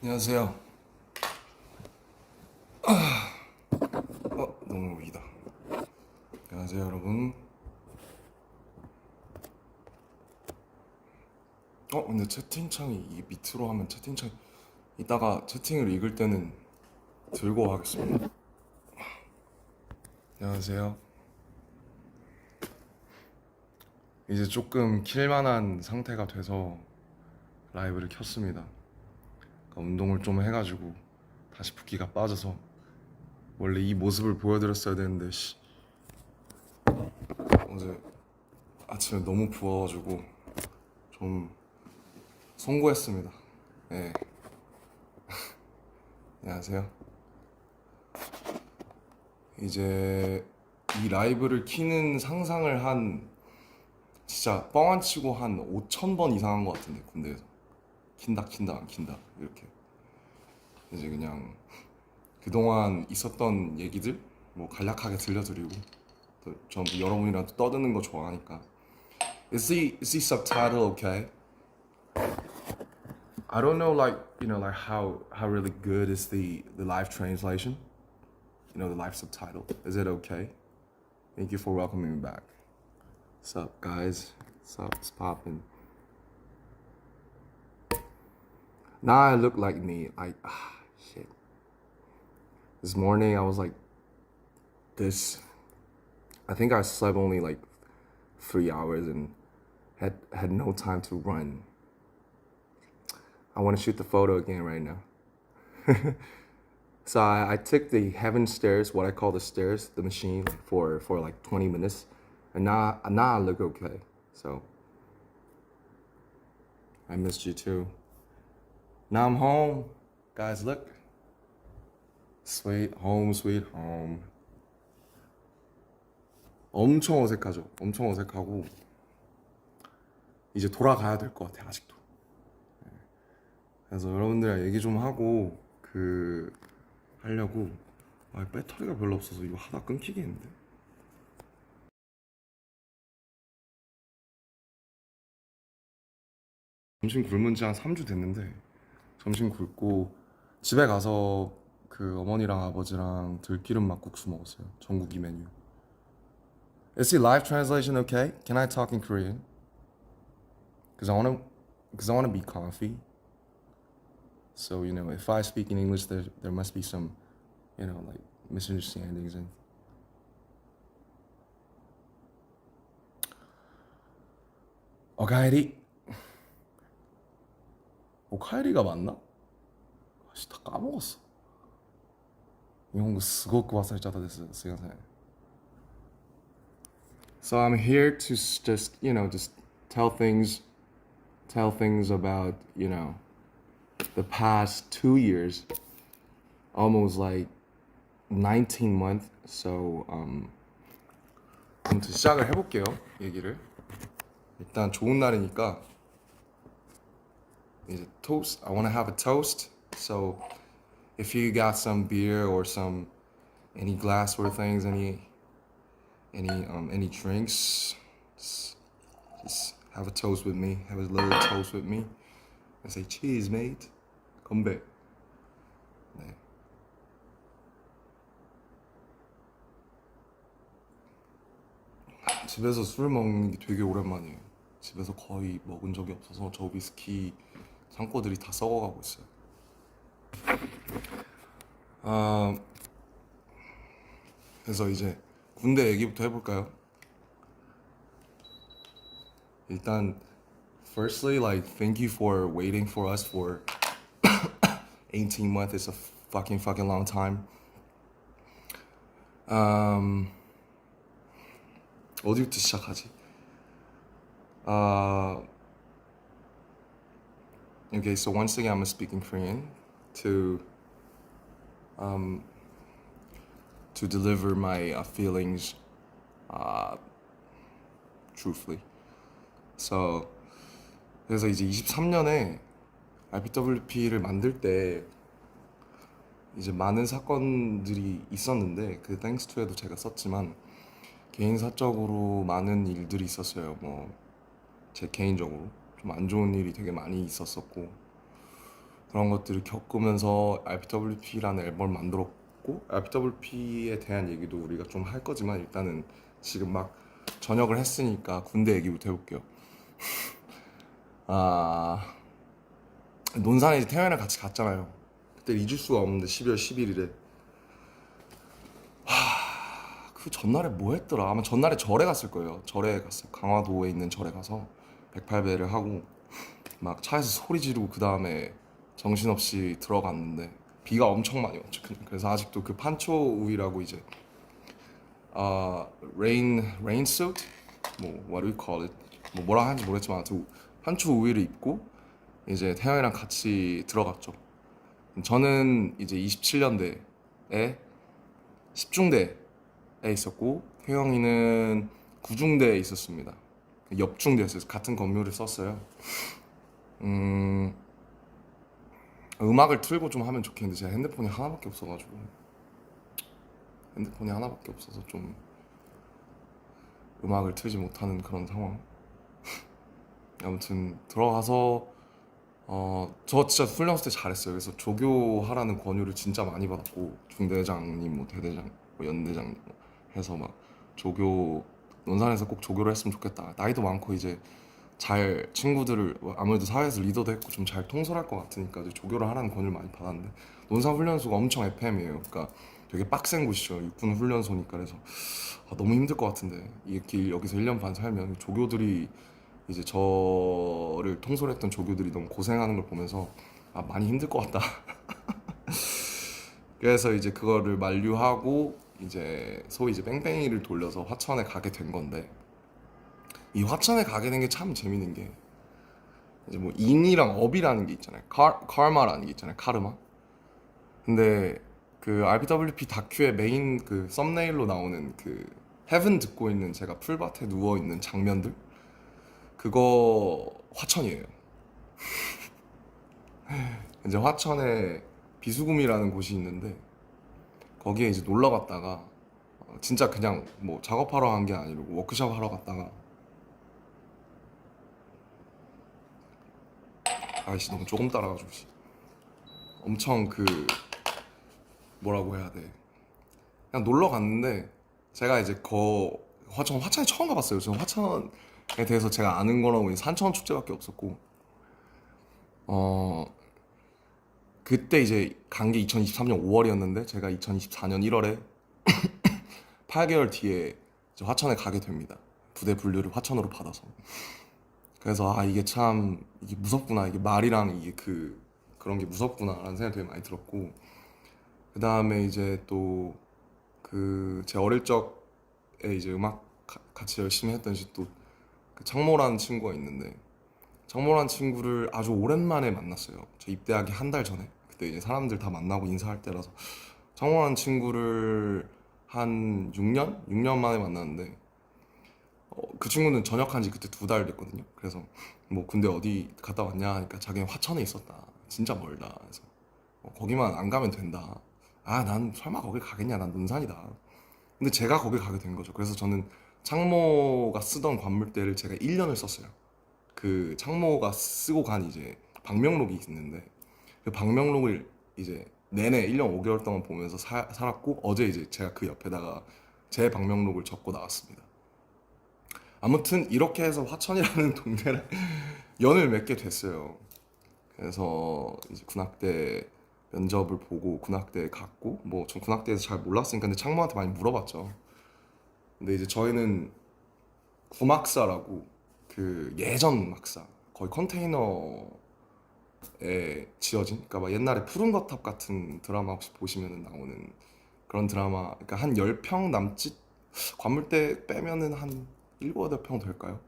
안녕하세요. 너무 위다. 안녕하세요, 여러분. 근데 채팅창이 이 밑으로 하면 채팅창 이따가 채팅을 읽을 때는 들고 하겠습니다. 안녕하세요. 이제 조금 킬만한 상태가 돼서 라이브를 켰습니다. 그러니까 운동을 좀 해가지고 다시 붓기가 빠져서 원래 이 모습을 보여드렸어야 되는데 어제 아침에 너무 부어가지고 좀 송구했습니다. 네, 안녕하세요. 이제 이 라이브를 키는 상상을 진짜 뻥 안 치고 한 5천 번 이상 한 것 같은데, 군대에서 킨다 안 킨다 이렇게. 이제 그냥 그동안 있었던 얘기들 뭐 간략하게 들려드리고, 또 전부 여러분이랑 또 떠드는 거 좋아하니까. Is the subtitle okay? I don't know, like, like how really good is the live translation? The live subtitle. Is it okay? Thank you for welcoming me back. What's up, guys? What's up? It's poppin'. Now I look like me. Shit. This morning I was like this. I think I slept only like 3 hours and had no time to run. I want to shoot the photo again right now. So I took the heaven stairs, what I call the stairs, the machine, for like 20 minutes, and now I look okay. So I missed you too. Now I'm home, guys. Look, sweet home, sweet home. 엄청 어색하죠. 엄청 어색하고 이제 돌아가야 될 것 같아 아직도. 그래서 여러분들이랑 얘기 좀 하고 하려고. 배터리가 별로 없어서 이거 하다 끊기겠는데. 점심 굶은 지 한 3주 됐는데 점심 굶고 집에 가서 어머니랑 아버지랑 들기름 막국수 먹었어요. 전국이 메뉴. Is the live translation okay? Can I talk in Korean? Cause I wanna be comfy. So if I speak in English, there must be some, like misunderstandings and. 오카에리. 오카에리가 맞나? 다 까먹었어. 일본어 스고쿠 와사레짜다 됐어. 스가사이. So I'm here to just tell things about, the past 2 years, almost like 19 months. So 아무튼 시작을 해볼게요. 얘기를. 일단 좋은 날이니까 이제 toast. I want to have a toast. So if you got some beer or any glassware things, any drinks, just have a toast with me. Have a little toast with me. I say cheers, mate. 건배. 네. 집에서 술 먹는 게 되게 오랜만이에요. 집에서 거의 먹은 적이 없어서 저 위스키 창고들이 다 썩어가고 있어요. 그래서 이제 군대 얘기부터 해볼까요? 일단 firstly, like, thank you for waiting for us for 18 months. It's a fucking long time. 어디부터 시작하지? Okay, so once again, I'm speaking Korean to deliver my feelings truthfully. So 그래서 이제 23년에 RPWP를 만들 때 이제 많은 사건들이 있었는데 thanks to에도 제가 썼지만 개인 사적으로 많은 일들이 있었어요. 뭐 제 개인적으로 좀 안 좋은 일이 되게 많이 있었었고, 그런 것들을 겪으면서 RPWP라는 앨범을 만들었고, RPWP에 대한 얘기도 우리가 좀 할 거지만 일단은 지금 막 전역을 했으니까 군대 얘기부터 해볼게요. 아, 논산에 이제 태연이랑 같이 갔잖아요. 그때 잊을 수가 없는데 12월 11일에 그 전날에 뭐 했더라? 아마 전날에 절에 갔을 거예요. 절에 갔어요. 강화도에 있는 절에 가서 108배를 하고 막 차에서 소리 지르고 그 다음에 정신없이 들어갔는데 비가 엄청 많이 왔죠. 그래서 아직도 그 판초 우위라고 이제 아 rain suit 뭐 what do you call it 뭐 뭐라 하는지 모르겠지만 아무튼 판초 우위를 입고 이제 태영이랑 같이 들어갔죠. 저는 이제 27년대에 10중대에 있었고 태영이는 9중대에 있었습니다. 옆중대였어요. 같은 건물을 썼어요. 음, 음악을 틀고 좀 하면 좋겠는데 제가 핸드폰이 하나밖에 없어서 좀 음악을 틀지 못하는 그런 상황. 아무튼 들어가서 저 진짜 훈련소 때 잘했어요. 그래서 조교하라는 권유를 진짜 많이 받았고 중대장님 뭐 대대장 뭐 연대장 뭐 해서 막 조교 논산에서 꼭 조교를 했으면 좋겠다. 나이도 많고 이제 잘 친구들을 아무래도 사회에서 리더도 했고 좀 잘 통솔할 것 같으니까 이제 조교를 하라는 권유를 많이 받았는데 논산 훈련소가 엄청 FM이에요. 그러니까 되게 빡센 곳이죠. 육군 훈련소니까. 그래서 너무 힘들 것 같은데 이렇게 여기서 1년 반 살면 조교들이 이제 저를 통솔했던 조교들이 너무 고생하는 걸 보면서 많이 힘들 것 같다. 그래서 이제 그거를 만류하고 이제 소위 이제 뺑뺑이를 돌려서 화천에 가게 된 건데 이 화천에 가게 된 게 참 재밌는 게 이제 뭐 인이랑 업이라는 게 있잖아요. 카르마라는 게 있잖아요. 카르마. 근데 그 RPWP 다큐의 메인 그 썸네일로 나오는 그 헤븐 듣고 있는 제가 풀밭에 누워 있는 장면들 그거 화천이에요. 이제 화천에 비수금이라는 곳이 있는데 거기에 이제 놀러 갔다가 진짜 그냥 뭐 작업하러 간 게 아니고 워크숍 하러 갔다가 아이씨 너무 조금 따라가지고 엄청 그 뭐라고 해야 돼 그냥 놀러 갔는데 제가 이제 화천에 처음 가봤어요. 저는 화천에 대해서 제가 아는 거라고 산천 축제밖에 없었고 어 그때 이제 간 게 2023년 5월이었는데 제가 2024년 1월에 8개월 뒤에 이제 화천에 가게 됩니다. 부대 분류를 화천으로 받아서. 그래서 이게 참 이게 무섭구나. 이게 말이랑 이게 그런 게 무섭구나라는 생각이 되게 많이 들었고 그 다음에 이제 또 그 제 어릴 적에 이제 음악 같이 열심히 했던 또그 창모라는 친구가 있는데 창모라는 친구를 아주 오랜만에 만났어요. 저 입대하기 한 달 전에 그때 이제 사람들 다 만나고 인사할 때라서 창모라는 친구를 한 6년 만에 만났는데 그 친구는 전역한 지 그때 2달 됐거든요. 그래서 뭐 군대 어디 갔다 왔냐 하니까 자기는 화천에 있었다. 진짜 멀다. 그래서 거기만 안 가면 된다. 난 설마 거길 가겠냐. 난 논산이다. 근데 제가 거길 가게 된 거죠. 그래서 저는 창모가 쓰던 관물대를 제가 1년을 썼어요. 그 창모가 쓰고 간 이제 방명록이 있는데 그 방명록을 이제 내내 1년 5개월 동안 보면서 살았고 어제 이제 제가 그 옆에다가 제 방명록을 적고 나왔습니다. 아무튼 이렇게 해서 화천이라는 동네를 연을 맺게 됐어요. 그래서 이제 군악대 면접을 보고 군악대에 갔고 뭐 전 군악대에서 잘 몰랐으니까 근데 창모한테 많이 물어봤죠. 근데 이제 저희는 구막사라고 그 예전 막사 거의 컨테이너에 지어진 그러니까 막 옛날에 푸른 거탑 같은 드라마 혹시 보시면 나오는 그런 드라마 그러니까 한 10평 남짓 관물대 빼면은 한 7, 8평 될까요?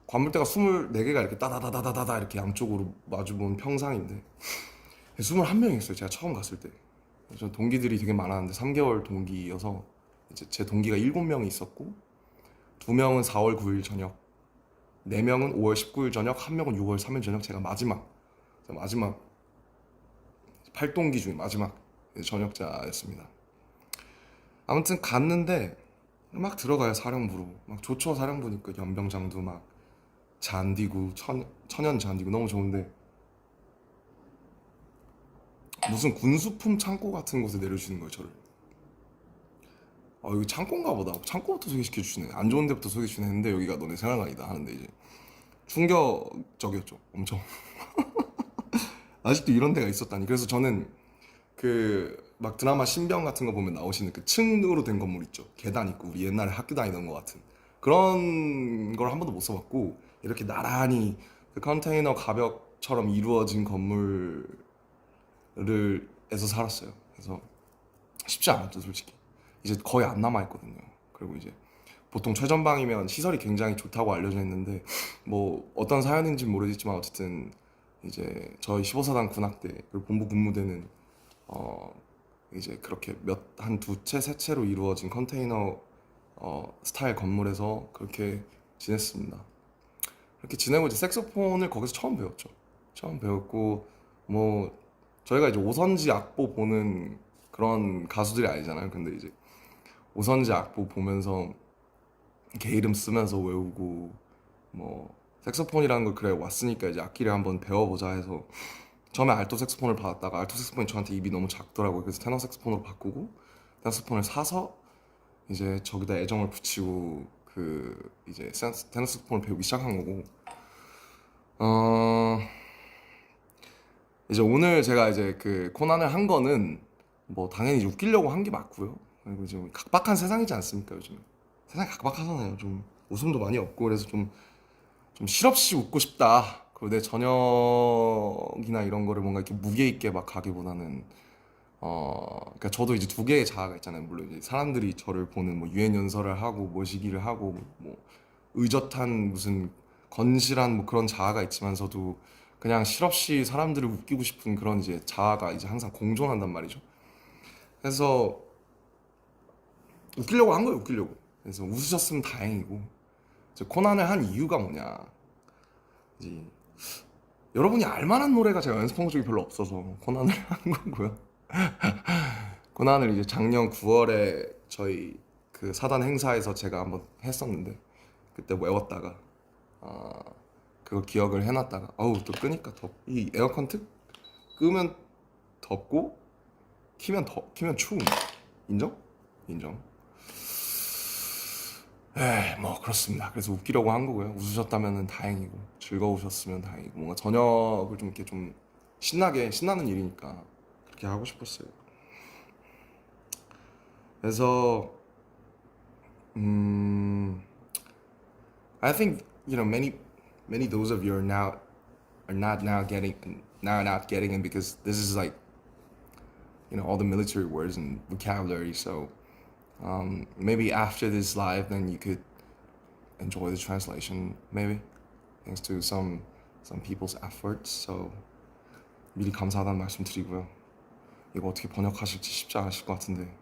관물대가 24개가 이렇게 따다다다다다 이렇게 양쪽으로 마주본 평상인데 21명이 있어요. 제가 처음 갔을 때. 저 동기들이 되게 많았는데 3개월 동기여서 이제 제 동기가 7명이 있었고 2명은 4월 9일 저녁 4명은 5월 19일 저녁 1명은 6월 3일 저녁 제가 마지막 8동기 중에 마지막 전역자였습니다. 아무튼 갔는데 막 들어가요. 사령부로 막 좋죠. 사령부니까 연병장도 막 잔디고 천연 잔디고 너무 좋은데 무슨 군수품 창고 같은 곳에 내려주는 거예요, 저를. 여기 창고인가 보다. 창고부터 소개시켜 주시네. 안 좋은 데부터 소개해 주시네 했는데 여기가 너네 생활관이다 하는데 이제 충격적이었죠. 엄청. 아직도 이런 데가 있었다니. 그래서 저는 그 막 드라마 신병 같은 거 보면 나오시는 그 층으로 된 건물 있죠. 계단 있고 우리 옛날에 학교 다니던 것 같은 그런 걸 한 번도 못 써봤고 이렇게 나란히 그 컨테이너 가벽처럼 이루어진 건물을 에서 살았어요. 그래서 쉽지 않았죠, 솔직히. 이제 거의 안 남아 있거든요. 그리고 이제 보통 최전방이면 시설이 굉장히 좋다고 알려져 있는데 뭐 어떤 사연인지 모르겠지만 어쨌든 이제 저희 15사단 군악대 그리고 본부 군무대는 어 이제 그렇게 한 두 채, 세 채로 이루어진 컨테이너 스타일 건물에서 그렇게 지냈습니다. 그렇게 지내고 이제 색소폰을 거기서 처음 배웠죠. 처음 배웠고 뭐 저희가 이제 오선지 악보 보는 그런 가수들이 아니잖아요. 근데 이제 오선지 악보 보면서 개 이름 쓰면서 외우고 뭐 색소폰이라는 걸 그래 왔으니까 이제 악기를 한번 배워보자 해서 처음에 알토 색소폰을 받았다가 알토 색소폰이 저한테 입이 너무 작더라고요. 그래서 테너 색소폰으로 바꾸고 테너 색소폰을 사서 이제 저기다 애정을 붙이고 그 이제 테너 색소폰을 배우기 시작한 거고 어 이제 오늘 제가 이제 그 코난을 한 거는 뭐 당연히 이제 웃기려고 한 게 맞고요. 그리고 지금 각박한 세상이지 않습니까 요즘? 세상이 각박하잖아요. 좀 웃음도 많이 없고 그래서 좀 실없이 웃고 싶다. 그리고 내 저녁이나 이런 거를 뭔가 이렇게 무게 있게 막 가기보다는 그러니까 저도 이제 두 개의 자아가 있잖아요. 물론 이제 사람들이 저를 보는 뭐 유엔 연설을 하고 모시기를 하고 뭐 의젓한 무슨 건실한 뭐 그런 자아가 있지만서도 그냥 실없이 사람들을 웃기고 싶은 그런 이제 자아가 이제 항상 공존한단 말이죠. 그래서 웃기려고 한 거예요, 웃기려고. 그래서 웃으셨으면 다행이고 이제 코난을 한 이유가 뭐냐. 이제 여러분이 알만한 노래가 제가 연습한 것 중에 별로 없어서 코난을 한 거고요. 코난을 이제 작년 9월에 저희 그 사단 행사에서 제가 한번 했었는데 그때 외웠다가 아 그거 기억을 해놨다가 어우 또 끄니까 이 에어컨 틀 끄면 덥고 키면 추움. 인정? 인정. 뭐 그렇습니다. 그래서 웃기려고 한 거고요. 웃으셨다면 다행이고 즐거우셨으면 다행이고 뭔가 저녁을 좀 이렇게 좀 신나는 일이니까 그렇게 하고 싶었어요. 그래서 음 I think many those of you are not now getting now not getting it because this is like all the military words and vocabulary. So maybe after this live, then you could enjoy the translation. Maybe thanks to some people's efforts. So 미리 감사하다는 말씀 드리고요. 이거 어떻게 번역하실지 쉽지 않으실 것 같은데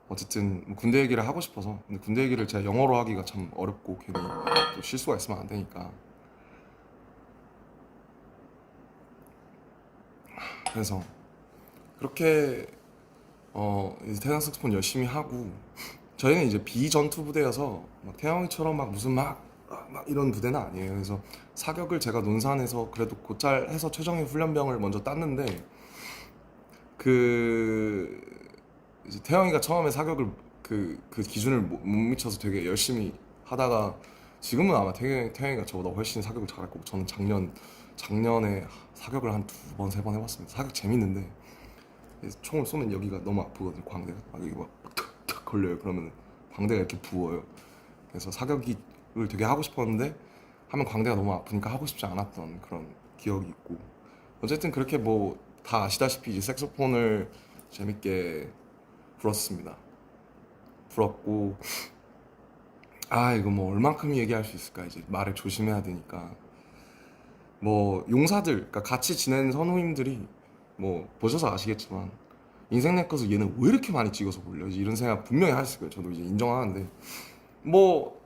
어쨌든 뭐 군대 얘기를 하고 싶어서 근데 군대 얘기를 제가 영어로 하기가 참 어렵고 괜히 또 실수가 있으면 안 되니까 그래서 그렇게 이제 태양 색소폰 열심히 하고 저희는 이제 비전투 부대여서 막 태영이처럼 막 무슨 막 이런 부대는 아니에요. 그래서 사격을 제가 논산에서 그래도 곧잘 해서 최정예 훈련병을 먼저 땄는데 그 이제 태영이가 처음에 사격을 그 기준을 못 미쳐서 되게 열심히 하다가 지금은 아마 태영이가 저보다 훨씬 사격을 잘할 거고 저는 작년에 사격을 한 두 번, 세 번 해봤습니다. 사격 재밌는데 총을 쏘면 여기가 너무 아프거든요. 광대가 여기 막 탁탁 걸려요. 그러면 광대가 이렇게 부어요. 그래서 사격을 되게 하고 싶었는데 하면 광대가 너무 아프니까 하고 싶지 않았던 그런 기억이 있고 어쨌든 그렇게 뭐 다 아시다시피 이제 색소폰을 재밌게 불었습니다. 불었고 이거 뭐 얼만큼 얘기할 수 있을까 이제 말을 조심해야 되니까 뭐 용사들 그러니까 같이 지낸 선우님들이 뭐 보셔서 아시겠지만 인생 내 것을 얘는 왜 이렇게 많이 찍어서 올려지 이런 생각 분명히 하실 거예요. 저도 이제 인정하는데 뭐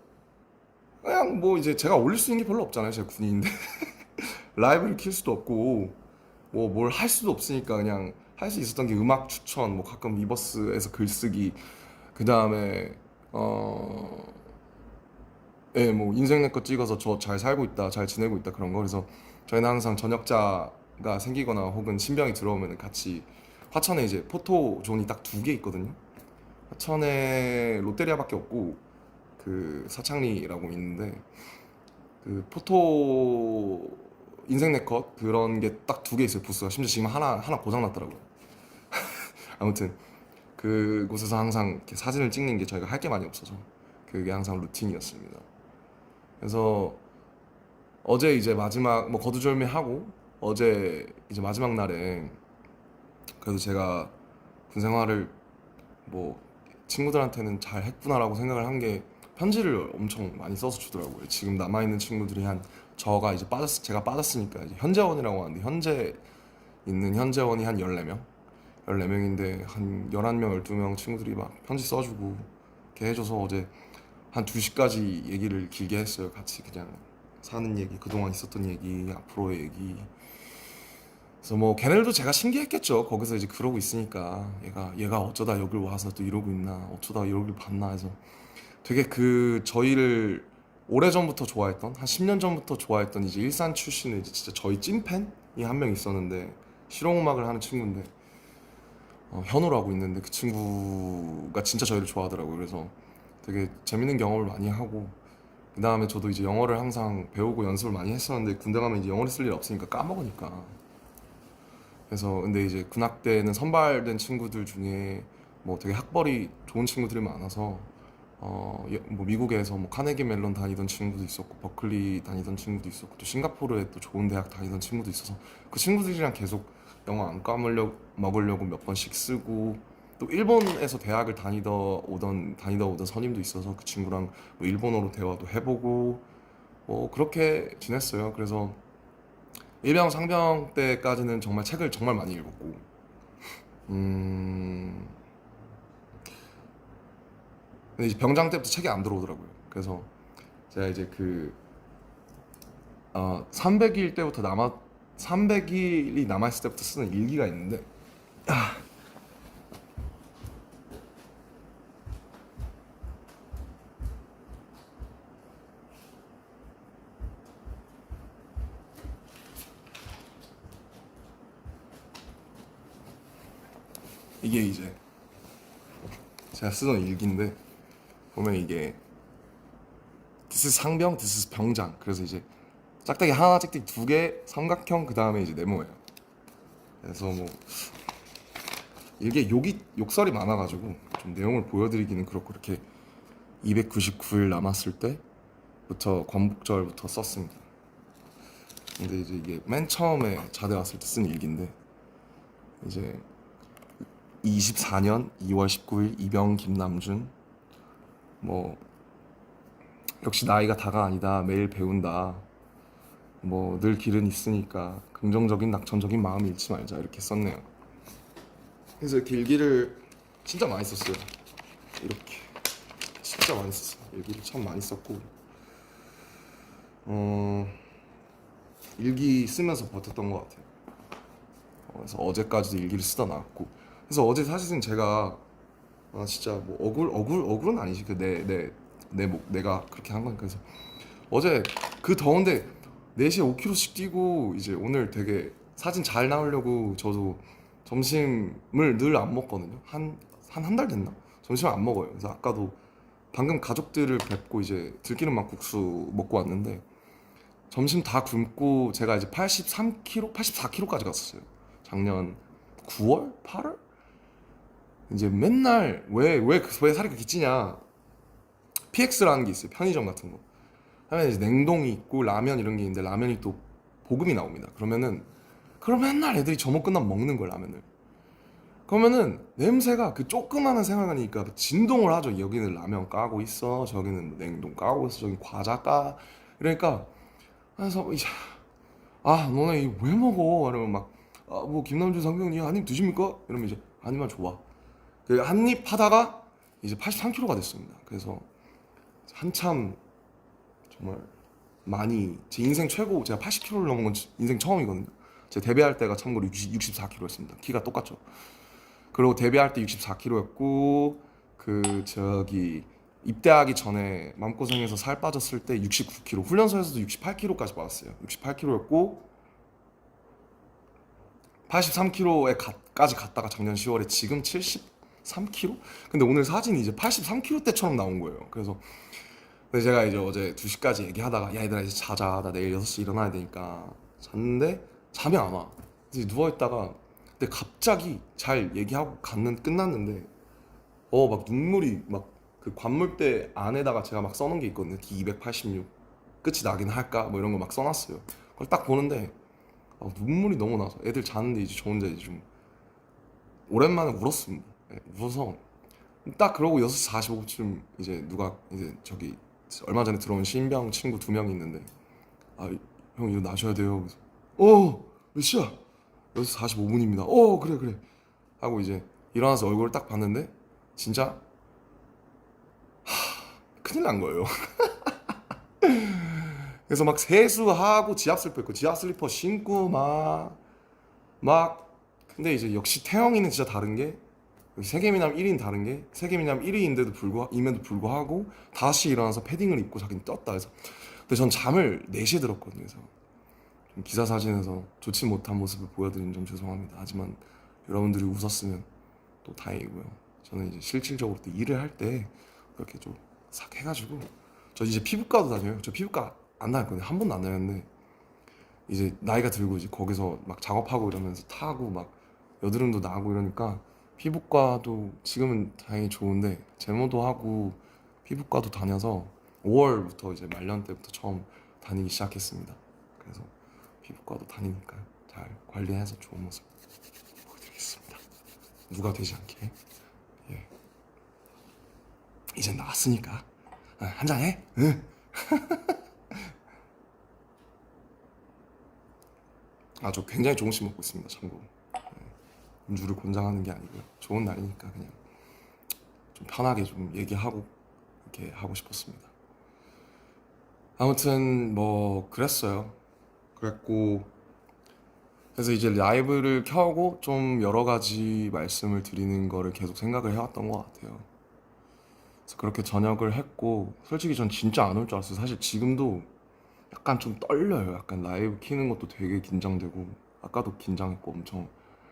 그냥 뭐 이제 제가 올릴 수 있는 게 별로 없잖아요. 제가 군인인데 라이브를 킬 수도 없고 뭐 뭘 할 수도 없으니까 그냥 할 수 있었던 게 음악 추천 뭐 가끔 위버스에서 글쓰기 그 다음에 뭐 인생 내 거 찍어서 저 잘 살고 있다 잘 지내고 있다 그런 거 그래서 저희는 항상 전역자가 생기거나 혹은 신병이 들어오면 같이 화천에 이제 포토존이 딱 2개 있거든요. 화천에 롯데리아밖에 없고 그 사창리라고 있는데 그 포토 인생 네컷 그런 게 딱 2개 있어요, 부스가. 심지어 지금 하나 고장 났더라고요. 아무튼 그곳에서 항상 이렇게 사진을 찍는 게 저희가 할 게 많이 없어서 그게 항상 루틴이었습니다. 그래서 어제 이제 마지막 뭐 거두절미하고 어제 이제 마지막 날에 그래도 제가 군 생활을 뭐 친구들한테는 잘 했구나라고 생각을 한 게 편지를 엄청 많이 써서 주더라고요. 지금 남아 있는 친구들이 한 제가 빠졌으니까 이제 현재원이라고 하는데 현재 있는 현재원이 한 14명, 14명인데 한 11명, 12명 친구들이 막 편지 써주고 이렇게 해줘서 어제 한 2시까지 얘기를 길게 했어요. 같이 그냥 사는 얘기, 그동안 있었던 얘기, 앞으로의 얘기. 그래서 뭐 걔네들도 제가 신기했겠죠. 거기서 이제 그러고 있으니까 얘가 어쩌다 여길 와서 또 이러고 있나, 어쩌다 여길 봤나 해서 되게 그 저희를 오래전부터 좋아했던 한 10년 전부터 좋아했던 이제 일산 출신의 이제 진짜 저희 찐팬이 한 명 있었는데 실용음악을 하는 친구인데 현우라고 있는데 그 친구가 진짜 저희를 좋아하더라고요. 그래서 되게 재밌는 경험을 많이 하고 그 다음에 저도 이제 영어를 항상 배우고 연습을 많이 했었는데 군대 가면 이제 영어를 쓸 일 없으니까 까먹으니까 그래서 근데 이제 군악대는 선발된 친구들 중에 뭐 되게 학벌이 좋은 친구들이 많아서 뭐 미국에서 뭐 카네기 멜론 다니던 친구도 있었고 버클리 다니던 친구도 있었고 또 싱가포르에 또 좋은 대학 다니던 친구도 있어서 그 친구들이랑 계속 영어 안 까먹으려고 몇 번씩 쓰고 또 일본에서 대학을 다니다 오던 선임도 있어서 그 친구랑 뭐 일본어로 대화도 해보고 뭐 그렇게 지냈어요. 그래서 일병 상병 때까지는 정말 책을 정말 많이 읽었고 음 근데 이제 병장 때부터 책이 안 들어오더라고요. 그래서 제가 이제 300일 때부터 300일이 남아있을 때부터 쓰는 일기가 있는데 이게 이제 제가 쓰던 일기인데 보면 이게 This is 상병, This is 병장. 그래서 이제 짝대기 하나, 짝대기 2개, 삼각형 그 다음에 이제 네모예요. 그래서 뭐 이게 욕설이 많아가지고 좀 내용을 보여드리기는 그렇고 이렇게 299일 남았을 때부터 광복절부터 썼습니다. 근데 이제 이게 맨 처음에 자대 왔을 때 쓴 일기인데 이제 24년 2월 19일 이병 김남준 뭐 역시 나이가 다가 아니다 매일 배운다 뭐 늘 길은 있으니까 긍정적인 낙천적인 마음 잃지 말자 이렇게 썼네요. 그래서 이렇게 일기를 진짜 많이 썼어요. 이렇게 진짜 많이 썼어요. 일기를 참 많이 썼고 일기 쓰면서 버텼던 것 같아요. 그래서 어제까지도 일기를 쓰다 나왔고 그래서 어제 사실은 제가 진짜 뭐 억울은 아니지 내가 그렇게 한 거니까. 그래서 어제 그 더운데 4시에 5km씩 뛰고 이제 오늘 되게 사진 잘 나오려고 저도 점심을 늘 안 먹거든요. 한 달 됐나? 점심을 안 먹어요. 그래서 아까도 방금 가족들을 뵙고 이제 들기름 막국수 먹고 왔는데 점심 다 굶고 제가 이제 83kg, 84kg까지 갔었어요. 작년 9월? 8월? 이제 맨날 왜 살이 그렇게 찌냐? PX라는 게 있어요. 편의점 같은 거. 하면 이제 냉동이 있고 라면 이런 게 있는데 라면이 또 볶음이 나옵니다. 그럼 맨날 애들이 점심 끝나면 먹는 거예요, 라면을. 그러면은 냄새가 그 조그마한 생활관이니까 진동을 하죠. 여기는 라면 까고 있어, 저기는 뭐 냉동 까고 있어, 저기 과자 까. 이러니까 그래서 이제 너네 이거 왜 먹어? 이러면 뭐 김남준 상병님 한 입 드십니까? 이러면 이제 아니면 좋아. 그 한 입 하다가 이제 83kg가 됐습니다. 그래서 한참 정말 많이 제 인생 최고 제가 80kg를 넘은 건 인생 처음이거든요. 제가 데뷔할 때가 참고로 64kg였습니다. 키가 똑같죠. 그리고 데뷔할 때 64kg였고 입대하기 전에 마음고생해서 살 빠졌을 때 69kg, 훈련소에서도 68kg까지 빠졌어요. 68kg였고 83kg까지 갔다가 작년 10월에 지금 73kg? 근데 오늘 사진이 이제 83kg대처럼 나온 거예요. 그래서 근데 제가 이제 어제 2시까지 얘기하다가 야 얘들아 이제 자자 나 내일 6시 일어나야 되니까 잤는데 잠이 안 와. 이제 누워있다가 근데 갑자기 잘 얘기하고 끝났는데 막 눈물이 막 그 관물대 안에다가 제가 막 써놓은 게 있거든요. D286 끝이 나긴 할까 뭐 이런 거 막 써놨어요. 그걸 딱 보는데 눈물이 너무 나서 애들 자는데 이제 저 혼자 이제 좀 오랜만에 울었습니다. 네, 울어서 딱 그러고 6시 45분쯤 이제 누가 이제 저기 얼마 전에 들어온 신병 친구 2명이 있는데 형 일어나셔야 돼요. 그래서 몇 시야? 6시 45분입니다. 그래 그래 하고 이제 일어나서 얼굴을 딱 봤는데 진짜 큰일 난 거예요. 그래서 막 세수하고 지압 슬리퍼 입고 지압 슬리퍼 신고 막 근데 이제 역시 태영이는 진짜 다른 게 세계미남 1위는 다른 게 세계미남 1위임에도 불구하고 다시 일어나서 패딩을 입고 자기는 떴다 해서 근데 전 잠을 4시에 들었거든요. 그래서 좀 기사 사진에서 좋지 못한 모습을 보여드린 점 죄송합니다. 하지만 여러분들이 웃었으면 또 다행이고요. 저는 이제 실질적으로 또 일을 할 때 그렇게 좀 싹 해가지고 저 이제 피부과도 다녀요. 저 피부과 안 다녔거든요. 한 번도 안 다녔는데 이제 나이가 들고 이제 거기서 막 작업하고 이러면서 타고 막 여드름도 나고 이러니까 피부과도 지금은 다행히 좋은데 제모도 하고 피부과도 다녀서 5월부터 이제 말년 때부터 처음 다니기 시작했습니다. 그래서 피부과도 다니니까 잘 관리해서 좋은 모습 보여드리겠습니다. 누가 되지 않게. 예. 이젠 나왔으니까 한잔 해. 응. 저 굉장히 조금씩 먹고 있습니다. 참고로. 음주를 권장하는 게 아니고요. 좋은 날이니까 그냥 좀 편하게 좀 얘기하고 이렇게 하고 싶었습니다. 아무튼 뭐 그랬어요. 그랬고 그래서 이제 라이브를 켜고 좀 여러 가지 말씀을 드리는 거를 계속 생각을 해왔던 것 같아요. 그래서 그렇게 저녁을 했고 솔직히 전 진짜 안 올 줄 알았어요. 사실 지금도 약간 좀 떨려요. 약간 라이브 키는 것도 되게 긴장되고 아까도 긴장했고 엄청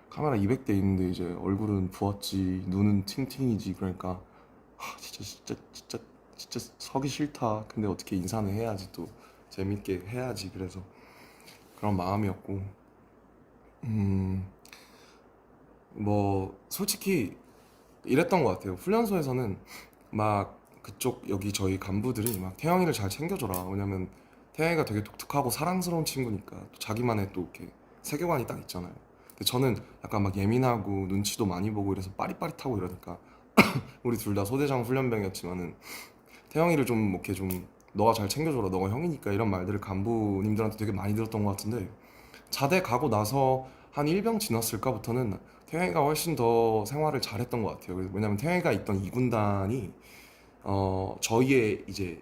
카메라 200대 있는데 이제 얼굴은 부었지 눈은 팅팅이지 그러니까 진짜 서기 싫다. 근데 어떻게 인사는 해야지 또 재밌게 해야지. 그래서 그런 마음이었고 음, 뭐 솔직히 이랬던 것 같아요. 훈련소에서는 막 그쪽 여기 저희 간부들이 막 태영이를 잘 챙겨줘라. 왜냐면 태영이가 되게 독특하고 사랑스러운 친구니까 또 자기만의 또 이렇게 세계관이 딱 있잖아요. 근데 저는 약간 막 예민하고 눈치도 많이 보고 이래서 빠릿빠릿하고 이러니까 우리 둘 다 소대장 훈련병이었지만은 태영이를 좀 이렇게 좀 너가 잘 챙겨줘라. 너가 형이니까 이런 말들을 간부님들한테 되게 많이 들었던 것 같은데 자대 가고 나서 한 1병 지났을까부터는 태영이가 훨씬 더 생활을 잘했던 것 같아요. 왜냐면 태영이가 있던 2군단이 저희의 이제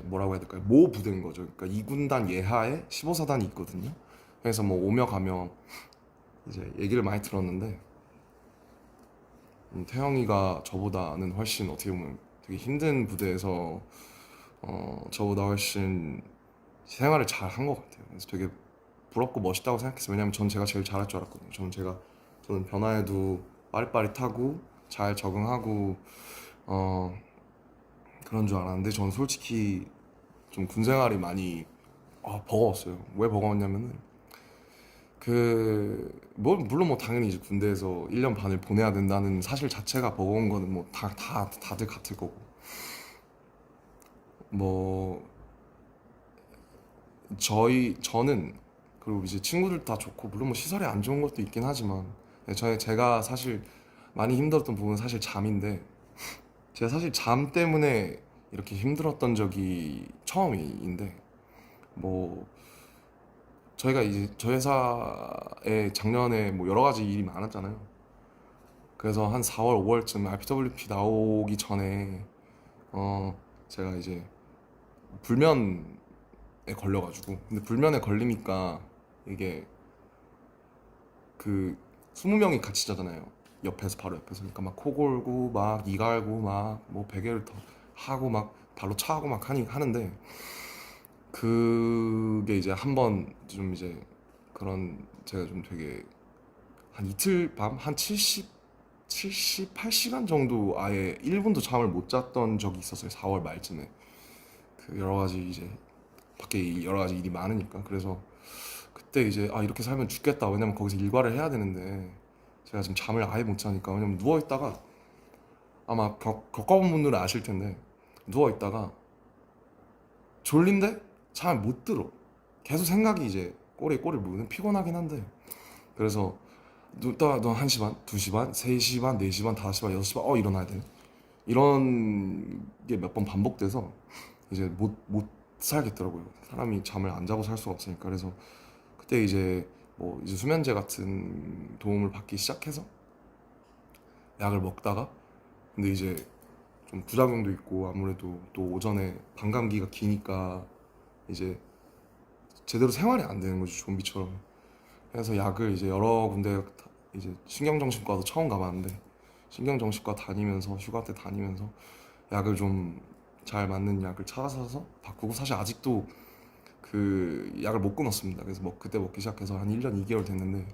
뭐라고 해야 될까요? 모 부대인 거죠. 그러니까 2군단 예하에 15사단이 있거든요. 그래서 뭐 오며 가며 이제 얘기를 많이 들었는데 태영이가 저보다는 훨씬 어떻게 보면 되게 힘든 부대에서 저보다 훨씬 생활을 잘 한 것 같아요. 그래서 되게 부럽고 멋있다고 생각했어요. 왜냐면 전 제가 제일 잘할 줄 알았거든요. 저는 변화에도 빠릿빠릿하고 잘 적응하고 그런 줄 알았는데 저는 솔직히 좀 군생활이 많이 버거웠어요. 왜 버거웠냐면은 물론 뭐 당연히 이제 군대에서 1년 반을 보내야 된다는 사실 자체가 버거운 거는 뭐 다들 같을 거고 뭐 저는 그리고 이제 친구들 다 좋고 물론 뭐 시설이 안 좋은 것도 있긴 하지만 제가 사실 많이 힘들었던 부분은 사실 잠인데 제가 사실 잠 때문에 이렇게 힘들었던 적이 처음인데 뭐 저희가 이제 저희 회사에 작년에 뭐 여러 가지 일이 많았잖아요. 그래서 한 4월, 5월쯤 RPWP 나오기 전에 제가 이제 불면에 걸려가지고 근데 불면에 걸리니까 이게 그 20명이 같이 자잖아요. 옆에서 바로 옆에서 그러니까 막 코 골고 막 이 갈고 막 뭐 베개를 더 하고 막 발로 차고 막 하는데 그게 이제 한번 좀 이제 그런 제가 좀 되게 한 이틀 밤 한 78시간 정도 아예 1분도 잠을 못 잤던 적이 있었어요. 4월 말쯤에. 그 여러 가지 이제 밖에 여러 가지 일이 많으니까. 그래서 그때 이제 아 이렇게 살면 죽겠다. 왜냐면 거기서 일과를 해야 되는데 제가 지금 잠을 아예 못 자니까. 왜냐면 누워 있다가 아마 겪어본 분들은 아실 텐데 누워 있다가 졸린데 잠을 못 들어. 계속 생각이 이제 꼬리에 꼬리를 무는 피곤하긴 한데 그래서 눕다가 너 1시 반, 2시 반, 3시 반, 4시 반, 5시 반, 6시 반 일어나야 돼. 이런 게 몇 번 반복돼서 이제 못 살겠더라고요. 사람이 잠을 안 자고 살 수가 없으니까. 그래서 그때 이제 뭐 이제 수면제 같은 도움을 받기 시작해서 약을 먹다가 근데 이제 좀 부작용도 있고 아무래도 또 오전에 반감기가 기니까 이제 제대로 생활이 안 되는 거죠. 좀비처럼. 그래서 약을 이제 여러 군데 이제 신경정신과도 처음 가봤는데 신경정신과 다니면서 휴가 때 다니면서 약을 좀 잘 맞는 약을 찾아서 바꾸고 사실 아직도 그 약을 못 끊었습니다. 그래서 뭐 그때 먹기 시작해서 한 1년 2개월 됐는데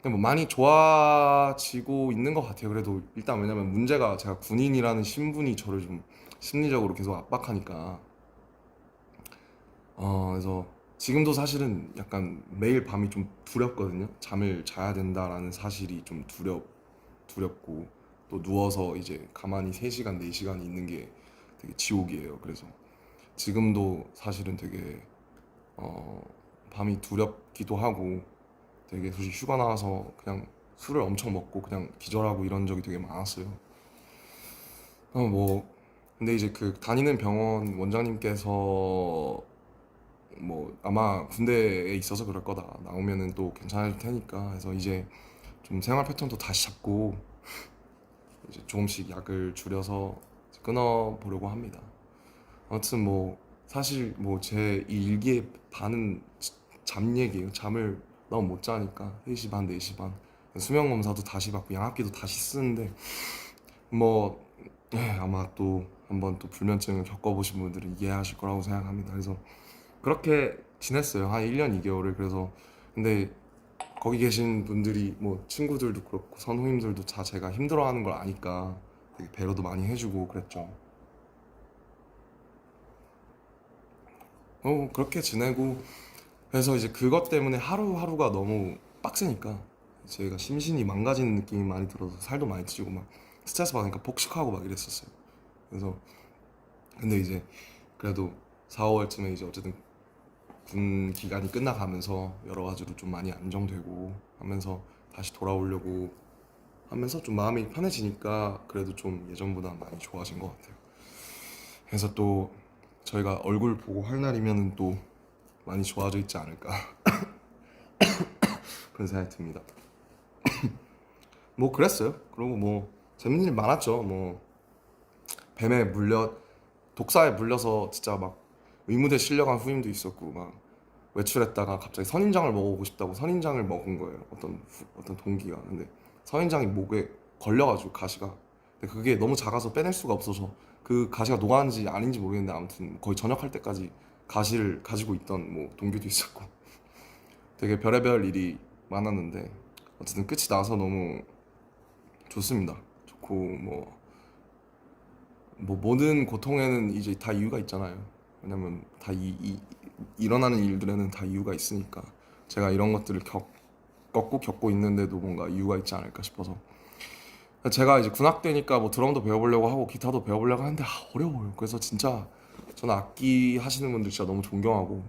근데 뭐 많이 좋아지고 있는 것 같아요. 그래도 일단 왜냐면 문제가 제가 군인이라는 신분이 저를 좀 심리적으로 계속 압박하니까 그래서 지금도 사실은 약간 매일 밤이 좀 두렵거든요. 잠을 자야 된다라는 사실이 좀 두렵고 또 누워서 이제 가만히 3시간, 4시간 있는 게 되게 지옥이에요. 그래서 지금도 사실은 되게 어, 밤이 두렵기도 하고 되게 솔직히 휴가 나와서 그냥 술을 엄청 먹고 그냥 기절하고 이런 적이 되게 많았어요. 뭐 근데 이제 그 다니는 병원 원장님께서 뭐 아마 군대에 있어서 그럴 거다. 나오면은 또 괜찮을 테니까 해서 이제 좀 생활 패턴도 다시 잡고 이제 조금씩 약을 줄여서 끊어 보려고 합니다. 아무튼 뭐 사실 뭐 제 이 일기의 반은 잠 얘기예요. 잠을 너무 못 자니까 3시 반, 4시 반 수면 검사도 다시 받고 양압기도 다시 쓰는데 뭐 아마 또 한번 또 불면증을 겪어보신 분들은 이해하실 거라고 생각합니다. 그래서 그렇게 지냈어요. 한 1년 2개월을. 그래서 근데 거기 계신 분들이 뭐 친구들도 그렇고 선후임들도 다 제가 힘들어하는 걸 아니까 되게 배려도 많이 해주고 그랬죠. 그렇게 지내고 그래서 이제 그것 때문에 하루하루가 너무 빡세니까 제가 심신이 망가지는 느낌이 많이 들어서 살도 많이 찌고 막 스트레스 받으니까 폭식하고 막 이랬었어요. 그래서 근데 이제 그래도 4, 5월쯤에 이제 어쨌든 군 기간이 끝나가면서 여러 가지로 좀 많이 안정되고 하면서 다시 돌아오려고 하면서 좀 마음이 편해지니까 그래도 좀 예전보다 많이 좋아진 것 같아요. 그래서 또 저희가 얼굴 보고 할 날이면은 또 많이 좋아져 있지 않을까 그런 생각이 듭니다. 뭐 그랬어요. 그리고 뭐 재밌는 일 많았죠. 뭐 뱀에 물려 독사에 물려서 진짜 막 의무대 실려간 후임도 있었고 막 외출했다가 갑자기 선인장을 먹어보고 싶다고 선인장을 먹은 거예요. 어떤 동기가. 근데 선인장이 목에 걸려가지고 가시가. 근데 그게 너무 작아서 빼낼 수가 없어서 그 가시가 녹았는지 아닌지 모르겠는데 아무튼 거의 전역할 때까지 가시를 가지고 있던 뭐 동기도 있었고 되게 별의별 일이 많았는데 어쨌든 끝이 나서 너무 좋습니다. 좋고 뭐 모든 고통에는 이제 다 이유가 있잖아요. 왜냐면 다 일어나는 일들에는 다 이유가 있으니까 제가 이런 것들을 겪고 있는데도 뭔가 이유가 있지 않을까 싶어서 제가 이제 군악 되니까 뭐 드럼도 배워보려고 하고 기타도 배워보려고 하는데 어려워요. 그래서 진짜 저는 악기 하시는 분들 진짜 너무 존경하고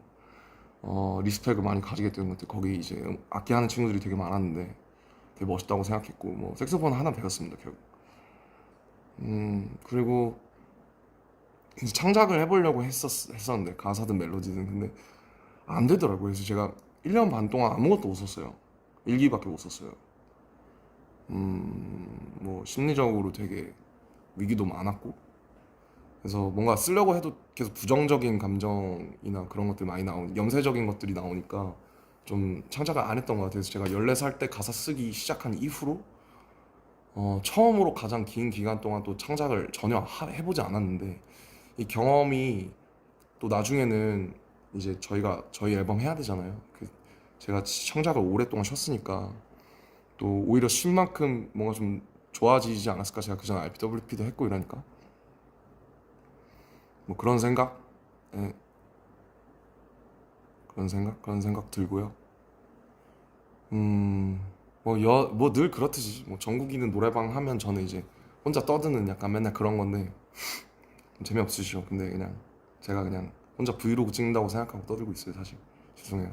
리스펙을 많이 가지게 되는 것 같아요. 거기 이제 악기 하는 친구들이 되게 많았는데 되게 멋있다고 생각했고 뭐 색소폰 하나 배웠습니다 결국. 그리고 이제 창작을 해보려고 했었는데 가사든 멜로디든 근데 안 되더라고요. 그래서 제가 1년 반 동안 아무것도 못 썼어요. 일기밖에 못 썼어요. 뭐 심리적으로 되게 위기도 많았고 그래서 뭔가 쓰려고 해도 계속 부정적인 감정이나 그런 것들 많이 염세적인 것들이 나오니까 좀 창작을 안 했던 것 같아요. 그래서 제가 14살 때 가사 쓰기 시작한 이후로 처음으로 가장 긴 기간 동안 또 창작을 전혀 해보지 않았는데 이 경험이 또 나중에는 이제 저희 앨범 해야 되잖아요. 제가 시청자가 오랫동안 쉬었으니까 또 오히려 쉰 만큼 뭔가 좀 좋아지지 않았을까. 제가 그전 RPWP도 했고 이러니까 뭐 그런 생각, 예, 그런 생각 들고요. 뭐 늘 그렇듯이 뭐 전국이는 노래방 하면 저는 이제 혼자 떠드는 약간 맨날 그런 건데 재미없으시죠? 근데 그냥 제가 그냥 혼자 브이로그 찍는다고 생각하고 떠들고 있어요, 사실. 죄송해요.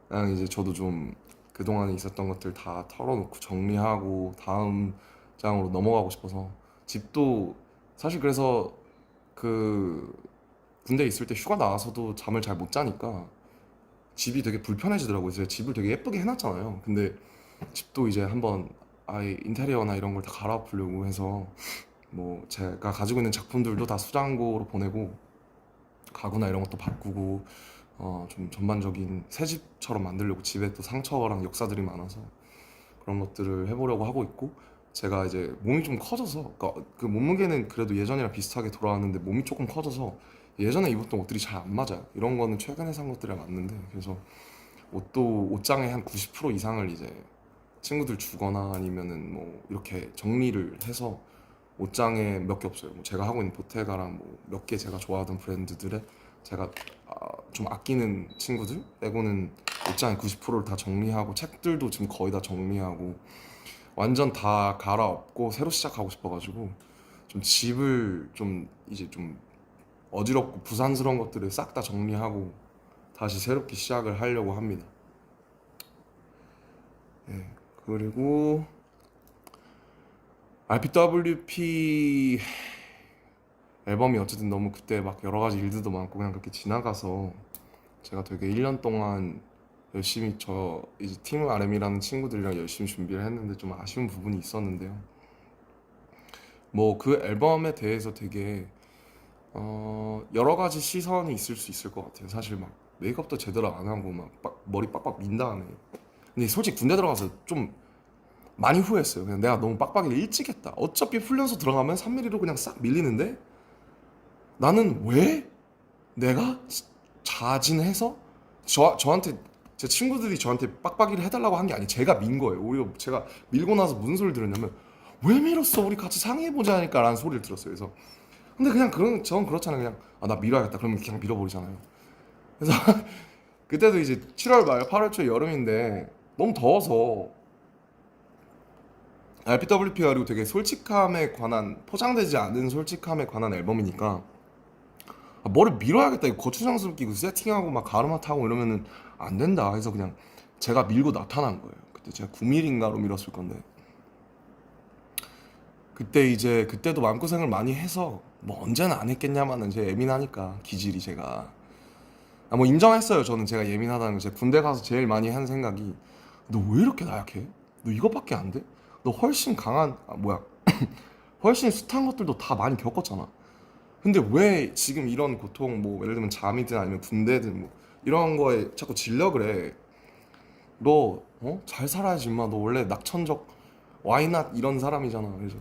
그냥 이제 저도 좀 그동안에 있었던 것들 다 털어놓고 정리하고 다음 장으로 넘어가고 싶어서 집도 사실 그래서 그 군대 있을 때 휴가 나와서도 잠을 잘 못 자니까 집이 되게 불편해지더라고요. 제가 집을 되게 예쁘게 해놨잖아요. 근데 집도 이제 한번 아예 인테리어나 이런 걸 다 갈아엎으려고 해서 뭐 제가 가지고 있는 작품들도 다 수장고로 보내고 가구나 이런 것도 바꾸고 좀 전반적인 새 집처럼 만들려고 집에 또 상처랑 역사들이 많아서 그런 것들을 해보려고 하고 있고 제가 이제 몸이 좀 커져서 그러니까 그 몸무게는 그래도 예전이랑 비슷하게 돌아왔는데 몸이 조금 커져서 예전에 입었던 옷들이 잘 안 맞아요. 이런 거는 최근에 산 것들이랑 맞는데 그래서 옷도 옷장의 한 90% 이상을 이제 친구들 주거나 아니면은 뭐 이렇게 정리를 해서 옷장에 몇 개 없어요. 뭐 제가 하고 있는 보테가랑 뭐 몇 개 제가 좋아하던 브랜드들에 제가 좀 아끼는 친구들 빼고는 옷장의 90%를 다 정리하고 책들도 지금 거의 다 정리하고 완전 다 갈아엎고 새로 시작하고 싶어가지고 좀 집을 좀 이제 좀 어지럽고 부산스러운 것들을 싹 다 정리하고 다시 새롭게 시작을 하려고 합니다. 예. 그리고 RPWP 앨범이 어쨌든 너무 그때 막 여러 가지 일들도 많고 그냥 그렇게 지나가서 제가 되게 1년 동안 열심히 저 이제 팀 RM이라는 친구들이랑 열심히 준비를 했는데 좀 아쉬운 부분이 있었는데요. 뭐 그 앨범에 대해서 되게 여러 가지 시선이 있을 수 있을 것 같아요. 사실 막 메이크업도 제대로 안 하고 막 머리 빡빡 민 다음에 근데 솔직히 군대 들어가서 좀 많이 후회했어요. 그냥 내가 너무 빡빡이를 일찍 했다. 어차피 훈련소 들어가면 3mm로 그냥 싹 밀리는데 나는 왜 내가 자진해서 저한테 제 친구들이 저한테 빡빡이를 해달라고 한 게 아니 제가 민 거예요. 오히려 제가 밀고 나서 무슨 소리를 들었냐면 왜 밀었어? 우리 같이 상의해보자 하니까 라는 소리를 들었어요. 그래서 근데 그냥 전 그렇잖아요. 그냥 나 밀어야겠다. 그러면 그냥 밀어버리잖아요. 그래서 그때도 이제 7월 말 8월 초 여름인데 너무 더워서 RPWP가 그리고 되게 솔직함에 관한 포장되지 않은 솔직함에 관한 앨범이니까 머리 밀어야겠다. 이거 고추장스럽게 이거 세팅하고 막 가르마 타고 이러면은 안 된다. 해서 그냥 제가 밀고 나타난 거예요. 그때 제가 9mm인가로 밀었을 건데 그때 이제 그때도 마음고생을 많이 해서 뭐 언제는 안 했겠냐마는 제 예민하니까 기질이 제가 뭐 인정했어요. 저는 제가 예민하다는 거. 제가 군대 가서 제일 많이 한 생각이 너 왜 이렇게 나약해? 너 이것밖에 안 돼? 너 훨씬 강한 뭐야 훨씬 숱한 것들도 다 많이 겪었잖아. 근데 왜 지금 이런 고통 뭐 예를 들면 잠이든 아니면 군대든 뭐 이런 거에 자꾸 질려 그래. 너 잘 살아야지 임마. 너 원래 낙천적 why not 이런 사람이잖아. 그래서